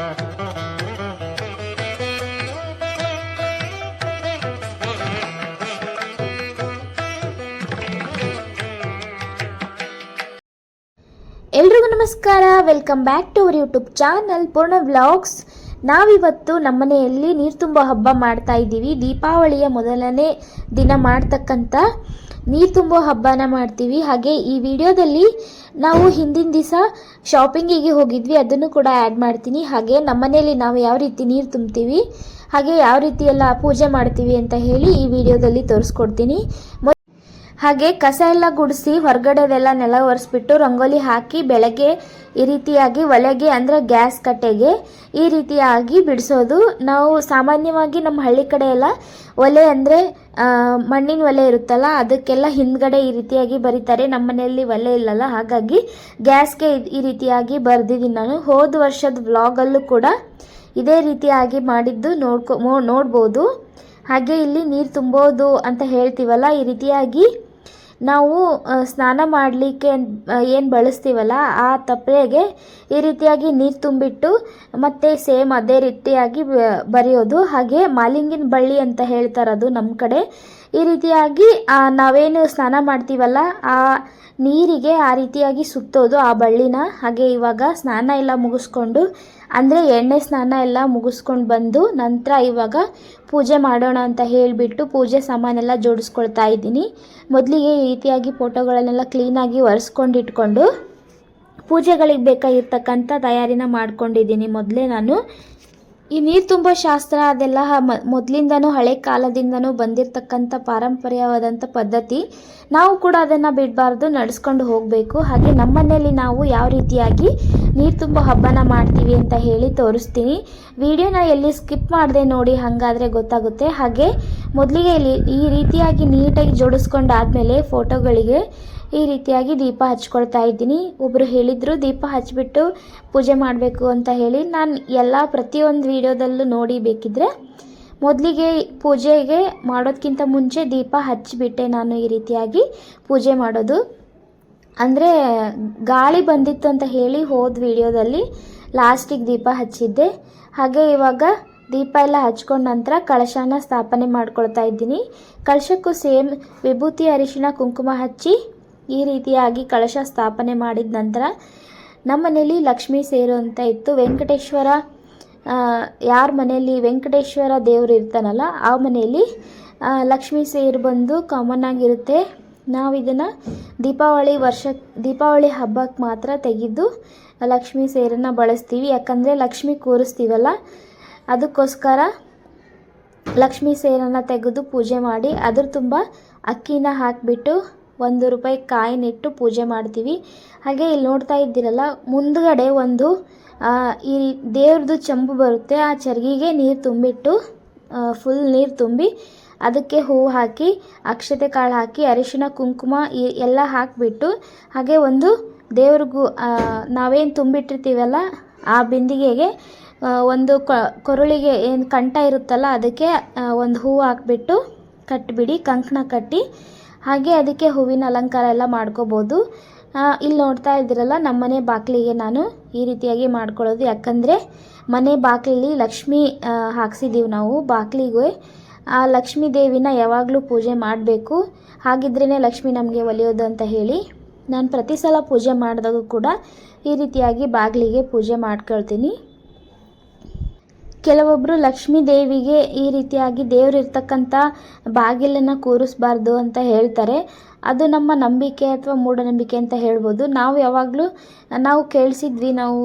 ಎಲ್ರಿಗೂ ನಮಸ್ಕಾರ, welcome back to our YouTube channel Poorna vlogs. ನಾವಿವತ್ತು ನಮ್ಮನೆಯಲ್ಲಿ ನೀರು ತುಂಬೋ ಹಬ್ಬ ಮಾಡ್ತಾ ಇದ್ದೀವಿ. ದೀಪಾವಳಿಯ ಮೊದಲನೇ ದಿನ ಮಾಡ್ತಕ್ಕಂಥ ನೀರು ತುಂಬೋ ಹಬ್ಬನ ಮಾಡ್ತೀವಿ. ಹಾಗೆ ಈ ವಿಡಿಯೋದಲ್ಲಿ ನಾವು ಹಿಂದಿನ ದಿವಸ ಶಾಪಿಂಗಿಗೆ ಹೋಗಿದ್ವಿ, ಅದನ್ನು ಕೂಡ ಆ್ಯಡ್ ಮಾಡ್ತೀನಿ. ಹಾಗೆ ನಮ್ಮನೆಯಲ್ಲಿ ನಾವು ಯಾವ ರೀತಿ ನೀರು ತುಂಬ್ತೀವಿ, ಹಾಗೆ ಯಾವ ರೀತಿ ಎಲ್ಲ ಪೂಜೆ ಮಾಡ್ತೀವಿ ಅಂತ ಹೇಳಿ ಈ ವಿಡಿಯೋದಲ್ಲಿ ತೋರಿಸ್ಕೊಡ್ತೀನಿ. ಹಾಗೆ ಕಸ ಎಲ್ಲ ಗುಡಿಸಿ ಹೊರಗಡೆದೆಲ್ಲ ನೆಲ ಒರೆಸ್ಬಿಟ್ಟು ರಂಗೋಲಿ ಹಾಕಿ ಬೆಳಗ್ಗೆ ಈ ರೀತಿಯಾಗಿ ಒಲೆಗೆ ಅಂದರೆ ಗ್ಯಾಸ್ ಕಟ್ಟೆಗೆ ಈ ರೀತಿಯಾಗಿ ಬಿಡಿಸೋದು. ನಾವು ಸಾಮಾನ್ಯವಾಗಿ ನಮ್ಮ ಹಳ್ಳಿ ಕಡೆ ಎಲ್ಲ ಒಲೆ ಅಂದರೆ ಮಣ್ಣಿನ ಒಲೆ ಇರುತ್ತಲ್ಲ, ಅದಕ್ಕೆಲ್ಲ ಹಿಂದ್ಗಡೆ ಈ ರೀತಿಯಾಗಿ ಬರೀತಾರೆ. ನಮ್ಮ ಮನೆಯಲ್ಲಿ ಒಲೆ ಇಲ್ಲಲ್ಲ, ಹಾಗಾಗಿ ಗ್ಯಾಸ್ಗೆ ಈ ರೀತಿಯಾಗಿ ಬರೆದಿದ್ದೀನಿ ನಾನು. ಹೋದ ವರ್ಷದ ವ್ಲಾಗಲ್ಲೂ ಕೂಡ ಇದೇ ರೀತಿಯಾಗಿ ಮಾಡಿದ್ದು ನೋಡ್ಬೋದು. ಹಾಗೆ ಇಲ್ಲಿ ನೀರು ತುಂಬೋದು ಅಂತ ಹೇಳ್ತೀವಲ್ಲ, ಈ ರೀತಿಯಾಗಿ ನಾವು ಸ್ನಾನ ಮಾಡಲಿಕ್ಕೆ ಏನು ಬಳಸ್ತೀವಲ್ಲ ಆ ತಪ್ಪಲೆಗೆ ಈ ರೀತಿಯಾಗಿ ನೀರು ತುಂಬಿಟ್ಟು ಮತ್ತು ಸೇಮ್ ಅದೇ ರೀತಿಯಾಗಿ ಬರೆಯೋದು. ಹಾಗೆ ಮಾಲಿಂಗಿನ ಬಳ್ಳಿ ಅಂತ ಹೇಳ್ತಾರದು ನಮ್ಮ ಕಡೆ. ಈ ರೀತಿಯಾಗಿ ನಾವೇನು ಸ್ನಾನ ಮಾಡ್ತೀವಲ್ಲ ಆ ನೀರಿಗೆ ಆ ರೀತಿಯಾಗಿ ಸುತ್ತೋದು ಆ ಬಳ್ಳಿನ. ಹಾಗೆ ಇವಾಗ ಸ್ನಾನ ಎಲ್ಲ ಮುಗಿಸ್ಕೊಂಡು ಅಂದರೆ ಎಣ್ಣೆ ಸ್ನಾನ ಎಲ್ಲ ಮುಗಿಸ್ಕೊಂಡು ಬಂದು ನಂತರ ಇವಾಗ ಪೂಜೆ ಮಾಡೋಣ ಅಂತ ಹೇಳಿಬಿಟ್ಟು ಪೂಜೆ ಸಾಮಾನೆಲ್ಲ ಜೋಡಿಸ್ಕೊಳ್ತಾ ಇದ್ದೀನಿ. ಮೊದಲಿಗೆ ಈ ರೀತಿಯಾಗಿ ಫೋಟೋಗಳನ್ನೆಲ್ಲ ಕ್ಲೀನಾಗಿ ಒರೆಸ್ಕೊಂಡು ಇಟ್ಕೊಂಡು ಪೂಜೆಗಳಿಗೆ ಬೇಕಾಗಿರ್ತಕ್ಕಂಥ ತಯಾರಿನ ಮಾಡ್ಕೊಂಡಿದ್ದೀನಿ ಮೊದಲೇ ನಾನು. ಈ ನೀರು ತುಂಬೋ ಶಾಸ್ತ್ರ ಅದೆಲ್ಲ ಮೊದಲಿಂದನೂ ಹಳೆ ಕಾಲದಿಂದನೂ ಬಂದಿರತಕ್ಕಂಥ ಪಾರಂಪರ್ಯವಾದಂಥ ಪದ್ಧತಿ. ನಾವು ಕೂಡ ಅದನ್ನು ಬಿಡಬಾರ್ದು, ನಡೆಸ್ಕೊಂಡು ಹೋಗಬೇಕು. ಹಾಗೆ ನಮ್ಮ ಮನೆಯಲ್ಲಿ ನಾವು ಯಾವ ರೀತಿಯಾಗಿ ನೀರು ತುಂಬೋ ಹಬ್ಬನ ಮಾಡ್ತೀವಿ ಅಂತ ಹೇಳಿ ತೋರಿಸ್ತೀನಿ. ವಿಡಿಯೋನ ಎಲ್ಲಿ ಸ್ಕಿಪ್ ಮಾಡದೆ ನೋಡಿ, ಹಾಗಾದರೆ ಗೊತ್ತಾಗುತ್ತೆ. ಹಾಗೆ ಮೊದಲಿಗೆ ಈ ರೀತಿಯಾಗಿ ನೀಟಾಗಿ ಜೋಡಿಸ್ಕೊಂಡಾದಮೇಲೆ ಫೋಟೋಗಳಿಗೆ ಈ ರೀತಿಯಾಗಿ ದೀಪ ಹಚ್ಕೊಳ್ತಾ ಇದ್ದೀನಿ. ಒಬ್ಬರು ಹೇಳಿದರು ದೀಪ ಹಚ್ಚಿಬಿಟ್ಟು ಪೂಜೆ ಮಾಡಬೇಕು ಅಂತ ಹೇಳಿ. ನಾನು ಪ್ರತಿಯೊಂದು ವಿಡಿಯೋದಲ್ಲೂ ನೋಡಿ ಬೇಕಿದ್ರೆ ಮೊದಲಿಗೆ ಪೂಜೆಗೆ ಮಾಡೋದಕ್ಕಿಂತ ಮುಂಚೆ ದೀಪ ಹಚ್ಚಿಬಿಟ್ಟೆ ನಾನು ಈ ರೀತಿಯಾಗಿ ಪೂಜೆ ಮಾಡೋದು. ಅಂದರೆ ಗಾಳಿ ಬಂದಿತ್ತು ಅಂತ ಹೇಳಿ ಹೋದ ವಿಡಿಯೋದಲ್ಲಿ ಲಾಸ್ಟಿಗೆ ದೀಪ ಹಚ್ಚಿದ್ದೆ. ಹಾಗೆ ಇವಾಗ ದೀಪ ಎಲ್ಲ ಹಚ್ಕೊಂಡ ನಂತರ ಕಳಶನ ಸ್ಥಾಪನೆ ಮಾಡ್ಕೊಳ್ತಾ ಇದ್ದೀನಿ. ಕಳಶಕ್ಕೂ ಸೇಮ್ ವಿಭೂತಿ ಅರಿಶಿಣ ಕುಂಕುಮ ಹಚ್ಚಿ ಈ ರೀತಿಯಾಗಿ ಕಳಶ ಸ್ಥಾಪನೆ ಮಾಡಿದ ನಂತರ ನಮ್ಮ ಮನೇಲಿ ಲಕ್ಷ್ಮೀ ಸೇರು ಅಂತ ಇತ್ತು. ವೆಂಕಟೇಶ್ವರ ಯಾರ ಮನೆಯಲ್ಲಿ ವೆಂಕಟೇಶ್ವರ ದೇವರು ಇರ್ತಾನಲ್ಲ ಆ ಮನೆಯಲ್ಲಿ ಲಕ್ಷ್ಮೀ ಸೇರು ಬಂದು ಕಾಮನ್ ಆಗಿರುತ್ತೆ. ನಾವು ಇದನ್ನು ದೀಪಾವಳಿ ಹಬ್ಬಕ್ಕೆ ಮಾತ್ರ ತೆಗೆದು ಲಕ್ಷ್ಮೀ ಸೇರನ್ನು ಬಳಸ್ತೀವಿ. ಯಾಕಂದರೆ ಲಕ್ಷ್ಮಿ ಕೂರಿಸ್ತೀವಲ್ಲ, ಅದಕ್ಕೋಸ್ಕರ ಲಕ್ಷ್ಮೀ ಸೇರನ್ನು ತೆಗೆದು ಪೂಜೆ ಮಾಡಿ ಅದ್ರ ತುಂಬ ಅಕ್ಕಿನ ಹಾಕಿಬಿಟ್ಟು 1 ರೂಪಾಯಿ ಕಾಯಿನಿಟ್ಟು ಪೂಜೆ ಮಾಡ್ತೀವಿ. ಹಾಗೆ ಇಲ್ಲಿ ನೋಡ್ತಾ ಇದ್ದೀರಲ್ಲ, ಮುಂದ್ಗಡೆ ಒಂದು ಈ ದೇವ್ರದ್ದು ಚಂಬು ಬರುತ್ತೆ, ಆ ಚರ್ಗಿಗೆ ನೀರು ತುಂಬಿಟ್ಟು ಫುಲ್ ನೀರು ತುಂಬಿ ಅದಕ್ಕೆ ಹೂವು ಹಾಕಿ ಅಕ್ಷತೆ ಕಾಳು ಹಾಕಿ ಅರಿಶಿಣ ಕುಂಕುಮ ಎಲ್ಲ ಹಾಕಿಬಿಟ್ಟು ಹಾಗೆ ಒಂದು ದೇವ್ರಿಗೂ ನಾವೇನು ತುಂಬಿಟ್ಟಿರ್ತೀವಲ್ಲ ಆ ಬಿಂದಿಗೆಗೆ ಒಂದು ಕೊರಳಿಗೆ ಏನು ಕಂಠ ಇರುತ್ತಲ್ಲ ಅದಕ್ಕೆ ಒಂದು ಹೂವು ಹಾಕಿಬಿಟ್ಟು ಕಟ್ಟಿಬಿಡಿ, ಕಂಕಣ ಕಟ್ಟಿ ಹಾಗೆ ಅದಕ್ಕೆ ಹೂವಿನ ಅಲಂಕಾರ ಎಲ್ಲ ಮಾಡ್ಕೋಬೋದು. ಇಲ್ಲಿ ನೋಡ್ತಾ ಇದ್ದೀರಲ್ಲ, ನಮ್ಮನೆ ಬಾಗಿಲಿಗೆ ನಾನು ಈ ರೀತಿಯಾಗಿ ಮಾಡ್ಕೊಳ್ಳೋದು. ಯಾಕಂದರೆ ಮನೆ ಬಾಗಿಲಲ್ಲಿ ಲಕ್ಷ್ಮಿ ಹಾಕ್ಸಿದ್ದೀವಿ ನಾವು ಬಾಗಿಲಿಗೆ. ಆ ಲಕ್ಷ್ಮೀ ದೇವಿನ ಯಾವಾಗಲೂ ಪೂಜೆ ಮಾಡಬೇಕು, ಹಾಗಿದ್ರೇ ಲಕ್ಷ್ಮಿ ನಮಗೆ ಒಲಿಯೋದು ಅಂತ ಹೇಳಿ ನಾನು ಪ್ರತಿ ಸಲ ಪೂಜೆ ಮಾಡಿದಾಗೂ ಕೂಡ ಈ ರೀತಿಯಾಗಿ ಬಾಗಿಲಿಗೆ ಪೂಜೆ ಮಾಡ್ಕೊಳ್ತೀನಿ. ಕೆಲವೊಬ್ಬರು ಲಕ್ಷ್ಮೀ ದೇವಿಗೆ ಈ ರೀತಿಯಾಗಿ ದೇವ್ರು ಇರ್ತಕ್ಕಂಥ ಬಾಗಿಲನ್ನು ಕೂರಿಸ್ಬಾರ್ದು ಅಂತ ಹೇಳ್ತಾರೆ. ಅದು ನಮ್ಮ ನಂಬಿಕೆ ಅಥವಾ ಮೂಢನಂಬಿಕೆ ಅಂತ ಹೇಳ್ಬೋದು. ನಾವು ಕೇಳಿಸಿದ್ವಿ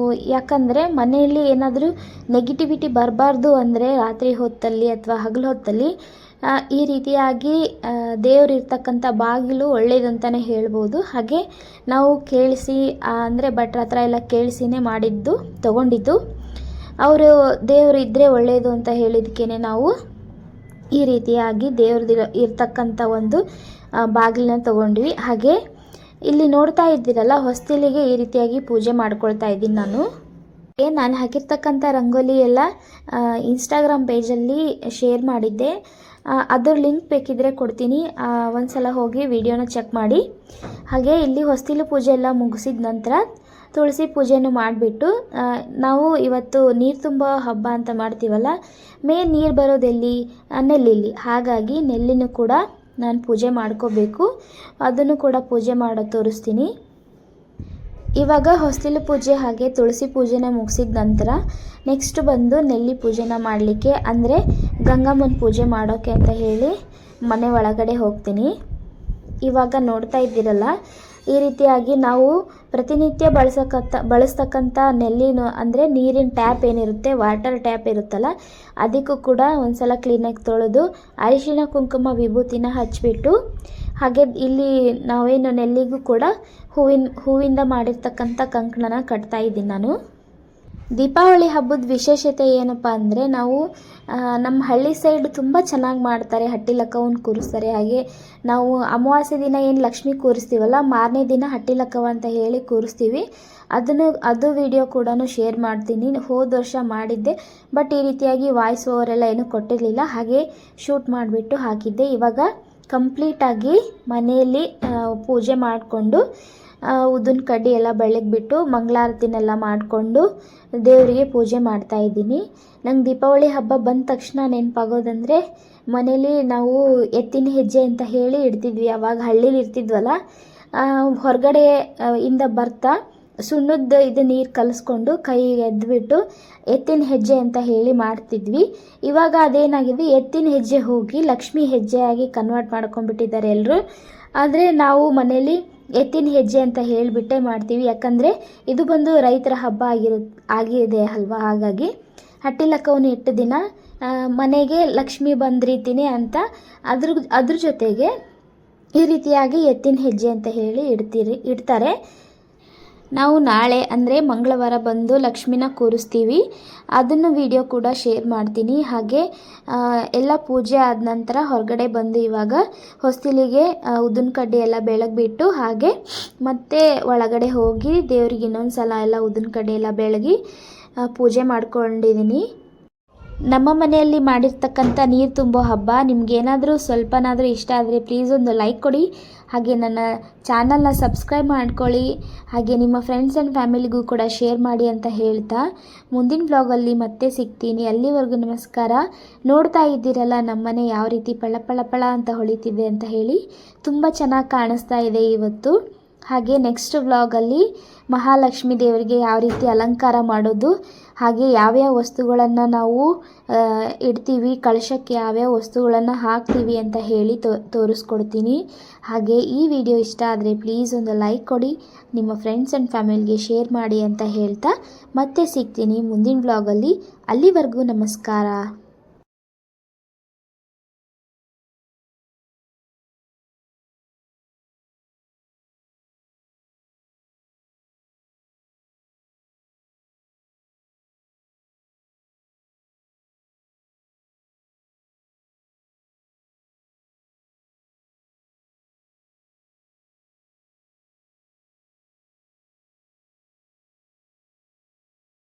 ಯಾಕಂದರೆ ಮನೆಯಲ್ಲಿ ಏನಾದರೂ ನೆಗೆಟಿವಿಟಿ ಬರಬಾರ್ದು ಅಂದರೆ ರಾತ್ರಿ ಹೊತ್ತಲ್ಲಿ ಅಥವಾ ಹಗಲು ಹೊತ್ತಲ್ಲಿ ಈ ರೀತಿಯಾಗಿ ದೇವ್ರು ಇರ್ತಕ್ಕಂಥ ಬಾಗಿಲು ಒಳ್ಳೇದು ಅಂತಲೇ ಹೇಳ್ಬೋದು. ಹಾಗೆ ನಾವು ಕೇಳಿಸಿ ಅಂದರೆ ಭಟ್ರ ಹತ್ರ ಎಲ್ಲ ಕೇಳಿಸಿನೇ ತೊಗೊಂಡಿದ್ದು. ಅವರು ದೇವರು ಇದ್ದರೆ ಒಳ್ಳೆಯದು ಅಂತ ಹೇಳಿದಕ್ಕೇ ನಾವು ಈ ರೀತಿಯಾಗಿ ದೇವ್ರದ್ದು ಇರ್ತಕ್ಕಂಥ ಒಂದು ಬಾಗಿಲನ್ನ ತೊಗೊಂಡ್ವಿ. ಹಾಗೆ ಇಲ್ಲಿ ನೋಡ್ತಾ ಇದ್ದೀರಲ್ಲ, ಹೊಸ್ತಿಲಿಗೆ ಈ ರೀತಿಯಾಗಿ ಪೂಜೆ ಮಾಡ್ಕೊಳ್ತಾ ಇದ್ದೀನಿ ನಾನು ಹಾಕಿರ್ತಕ್ಕಂಥ ರಂಗೋಲಿ ಎಲ್ಲ ಇನ್ಸ್ಟಾಗ್ರಾಮ್ ಪೇಜಲ್ಲಿ ಶೇರ್ ಮಾಡಿದ್ದೆ. ಅದ್ರ ಲಿಂಕ್ ಬೇಕಿದ್ರೆ ಕೊಡ್ತೀನಿ, ಒಂದು ಸಲ ಹೋಗಿ ವಿಡಿಯೋನ ಚೆಕ್ ಮಾಡಿ. ಹಾಗೆ ಇಲ್ಲಿ ಹೊಸ್ತಿಲು ಪೂಜೆ ಎಲ್ಲ ಮುಗಿಸಿದ ನಂತರ ತುಳಸಿ ಪೂಜೆನೂ ಮಾಡಿಬಿಟ್ಟು ನಾವು ಇವತ್ತು ನೀರು ತುಂಬೋ ಹಬ್ಬ ಅಂತ ಮಾಡ್ತೀವಲ್ಲ, ಮೇನ್ ನೀರು ಬರೋದೆಲ್ಲಿ, ನೆಲ್ಲಿಲಿ. ಹಾಗಾಗಿ ನೆಲ್ಲಿನೂ ಕೂಡ ನಾನು ಪೂಜೆ ಮಾಡ್ಕೋಬೇಕು. ಅದನ್ನು ಕೂಡ ಪೂಜೆ ಮಾಡೋದು ತೋರಿಸ್ತೀನಿ. ಇವಾಗ ಹೊಸ್ತಿಲು ಪೂಜೆ ಹಾಗೆ ತುಳಸಿ ಪೂಜೆನ ಮುಗಿಸಿದ ನಂತರ ನೆಕ್ಸ್ಟ್ ಬಂದು ನೆಲ್ಲಿ ಪೂಜೆನ ಮಾಡಲಿಕ್ಕೆ, ಅಂದರೆ ಗಂಗಮ್ಮನ ಪೂಜೆ ಮಾಡೋಕ್ಕೆ ಅಂತ ಹೇಳಿ ಮನೆ ಒಳಗಡೆ ಹೋಗ್ತೀನಿ. ಇವಾಗ ನೋಡ್ತಾ ಇದ್ದೀರಲ್ಲ, ಈ ರೀತಿಯಾಗಿ ನಾವು ಪ್ರತಿನಿತ್ಯ ಬಳಸ್ತಕ್ಕಂಥ ನೆಲ್ಲಿನ, ಅಂದರೆ ನೀರಿನ ಟ್ಯಾಪ್ ಏನಿರುತ್ತೆ, ವಾಟರ್ ಟ್ಯಾಪ್ ಇರುತ್ತಲ್ಲ, ಅದಕ್ಕೂ ಕೂಡ ಒಂದ್ಸಲ ಕ್ಲೀನಾಗಿ ತೊಳೆದು ಅರಿಶಿಣ ಕುಂಕುಮ ವಿಭೂತಿನ ಹಚ್ಚಿಬಿಟ್ಟು, ಹಾಗೆ ಇಲ್ಲಿ ನಾವೇನು ನೆಲ್ಲಿಗೂ ಕೂಡ ಹೂವಿಂದ ಮಾಡಿರ್ತಕ್ಕಂಥ ಕಂಕಣನ ಕಟ್ತಾ ಇದ್ದೀನಿ ನಾನು. ದೀಪಾವಳಿ ಹಬ್ಬದ ವಿಶೇಷತೆ ಏನಪ್ಪ ಅಂದರೆ, ನಾವು ನಮ್ಮ ಹಳ್ಳಿ ಸೈಡ್ ತುಂಬ ಚೆನ್ನಾಗಿ ಮಾಡ್ತಾರೆ. ಹಟ್ಟಿ ಲಕ್ಕವನ್ನು ಕೂರಿಸ್ತಾರೆ. ಹಾಗೆ ನಾವು ಅಮಾವಾಸ್ಯೆ ದಿನ ಏನು ಲಕ್ಷ್ಮಿ ಕೂರಿಸ್ತೀವಲ್ಲ, ಮಾರನೇ ದಿನ ಹಟ್ಟಿ ಲಕ್ಕವ ಅಂತ ಹೇಳಿ ಕೂರಿಸ್ತೀವಿ. ಅದು ವಿಡಿಯೋ ಕೂಡ ಶೇರ್ ಮಾಡ್ತೀನಿ. ಹೋದ ವರ್ಷ ಮಾಡಿದ್ದೆ, ಬಟ್ ಈ ರೀತಿಯಾಗಿ ವಾಯ್ಸ್ ಓವರ್ ಎಲ್ಲ ಏನೂ ಕೊಟ್ಟಿರಲಿಲ್ಲ, ಹಾಗೆ ಶೂಟ್ ಮಾಡಿಬಿಟ್ಟು ಹಾಕಿದ್ದೆ. ಇವಾಗ ಕಂಪ್ಲೀಟಾಗಿ ಮನೆಯಲ್ಲಿ ಪೂಜೆ ಮಾಡಿಕೊಂಡು ಉದ್ದಿನ ಕಡ್ಡಿ ಎಲ್ಲ ಬೆಳಗ್ಬಿಟ್ಟು ಮಂಗಳಾರತಿನೆಲ್ಲ ಮಾಡಿಕೊಂಡು ದೇವರಿಗೆ ಪೂಜೆ ಮಾಡ್ತಾ ಇದ್ದೀನಿ. ನಂಗೆ ದೀಪಾವಳಿ ಹಬ್ಬ ಬಂದ ತಕ್ಷಣ ನೆನಪಾಗೋದಂದರೆ, ಮನೇಲಿ ನಾವು ಎತ್ತಿನ ಹೆಜ್ಜೆ ಅಂತ ಹೇಳಿ ಇಡ್ತಿದ್ವಿ. ಆವಾಗ ಹಳ್ಳೀಲಿ ಇರ್ತಿದ್ವಲ್ಲ, ಹೊರಗಡೆ ಇಂದ ಬರ್ತಾ ಸುಣ್ಣದ ಇದು ನೀರು ಕಲಿಸ್ಕೊಂಡು ಕೈ ಎದ್ಬಿಟ್ಟು ಎತ್ತಿನ ಹೆಜ್ಜೆ ಅಂತ ಹೇಳಿ ಮಾಡ್ತಿದ್ವಿ. ಇವಾಗ ಅದೇನಾಗಿದೆ, ಎತ್ತಿನ ಹೆಜ್ಜೆ ಹೋಗಿ ಲಕ್ಷ್ಮಿ ಹೆಜ್ಜೆಯಾಗಿ ಕನ್ವರ್ಟ್ ಮಾಡ್ಕೊಂಡ್ಬಿಟ್ಟಿದ್ದಾರೆ ಎಲ್ಲರೂ. ಆದರೆ ನಾವು ಮನೇಲಿ ಎತ್ತಿನ ಹೆಜ್ಜೆ ಅಂತ ಹೇಳಿಬಿಟ್ಟೆ ಮಾಡ್ತೀವಿ. ಯಾಕಂದರೆ ಇದು ಬಂದು ರೈತರ ಹಬ್ಬ ಆಗಿದೆ ಅಲ್ವಾ. ಹಾಗಾಗಿ ಹಟ್ಟಿ ಲಕ್ಕವನ್ನು ಇಟ್ಟ ದಿನ ಮನೆಗೆ ಲಕ್ಷ್ಮಿ ಬಂದ ರೀತಿನೇ ಅಂತ ಅದ್ರ ಜೊತೆಗೆ ಈ ರೀತಿಯಾಗಿ ಎತ್ತಿನ ಹೆಜ್ಜೆ ಅಂತ ಹೇಳಿ ಇಡ್ತಾರೆ. ನಾವು ನಾಳೆ ಅಂದರೆ ಮಂಗಳವಾರ ಬಂದು ಲಕ್ಷ್ಮಿನ ಕೂರಿಸ್ತೀವಿ. ಅದನ್ನು ವಿಡಿಯೋ ಕೂಡ ಶೇರ್ ಮಾಡ್ತೀನಿ. ಹಾಗೆ ಎಲ್ಲ ಪೂಜೆ ಆದ ನಂತರ ಹೊರಗಡೆ ಬಂದು ಇವಾಗ ಹೊಸ್ತಿಲಿಗೆ ಉದ್ದಿನ ಕಡ್ಡಿ ಎಲ್ಲ ಬೆಳಗ್ಬಿಟ್ಟು, ಹಾಗೆ ಮತ್ತೆ ಒಳಗಡೆ ಹೋಗಿ ದೇವ್ರಿಗೆ ಇನ್ನೊಂದು ಸಲ ಎಲ್ಲ ಉದ್ದಿನ ಕಡ್ಡಿ ಎಲ್ಲ ಬೆಳಗಿ ಪೂಜೆ ಮಾಡ್ಕೊಂಡಿದ್ದೀನಿ. ನಮ್ಮ ಮನೆಯಲ್ಲಿ ಮಾಡಿರ್ತಕ್ಕಂಥ ನೀರು ತುಂಬೋ ಹಬ್ಬ ನಿಮಗೇನಾದರೂ ಸ್ವಲ್ಪನಾದರೂ ಇಷ್ಟ ಆದರೆ ಪ್ಲೀಸ್ ಒಂದು ಲೈಕ್ ಕೊಡಿ. ಹಾಗೆ ನನ್ನ ಚಾನಲ್ನ ಸಬ್ಸ್ಕ್ರೈಬ್ ಮಾಡ್ಕೊಳ್ಳಿ. ಹಾಗೆ ನಿಮ್ಮ ಫ್ರೆಂಡ್ಸ್ ಆ್ಯಂಡ್ ಫ್ಯಾಮಿಲಿಗೂ ಕೂಡ ಶೇರ್ ಮಾಡಿ ಅಂತ ಹೇಳ್ತಾ ಮುಂದಿನ ವ್ಲಾಗಲ್ಲಿ ಮತ್ತೆ ಸಿಗ್ತೀನಿ. ಅಲ್ಲಿವರೆಗೂ ನಮಸ್ಕಾರ. ನೋಡ್ತಾ ಇದ್ದೀರಲ್ಲ ನಮ್ಮನೆ ಯಾವ ರೀತಿ ಪಳ ಅಂತ ಹೊಳಿತಿದೆ ಅಂತ ಹೇಳಿ. ತುಂಬ ಚೆನ್ನಾಗಿ ಕಾಣಿಸ್ತಾ ಇದೆ ಇವತ್ತು. ಹಾಗೆ ನೆಕ್ಸ್ಟ್ ವ್ಲಾಗಲ್ಲಿ ಮಹಾಲಕ್ಷ್ಮಿ ದೇವರಿಗೆ ಯಾವ ರೀತಿ ಅಲಂಕಾರ ಮಾಡೋದು, ಹಾಗೆ ಯಾವ್ಯಾವ ವಸ್ತುಗಳನ್ನು ನಾವು ಇಡ್ತೀವಿ, ಕಳಶಕ್ಕೆ ಯಾವ್ಯಾವ ವಸ್ತುಗಳನ್ನು ಹಾಕ್ತೀವಿ ಅಂತ ಹೇಳಿ ತೋರಿಸ್ಕೊಡ್ತೀನಿ. ಹಾಗೆ ಈ ವಿಡಿಯೋ ಇಷ್ಟ ಆದರೆ ಪ್ಲೀಸ್ ಒಂದು ಲೈಕ್ ಕೊಡಿ, ನಿಮ್ಮ ಫ್ರೆಂಡ್ಸ್ ಆ್ಯಂಡ್ ಫ್ಯಾಮಿಲಿಗೆ ಶೇರ್ ಮಾಡಿ ಅಂತ ಹೇಳ್ತಾ ಮತ್ತೆ ಸಿಗ್ತೀನಿ ಮುಂದಿನ ವ್ಲಾಗಲ್ಲಿ. ಅಲ್ಲಿವರೆಗೂ ನಮಸ್ಕಾರ.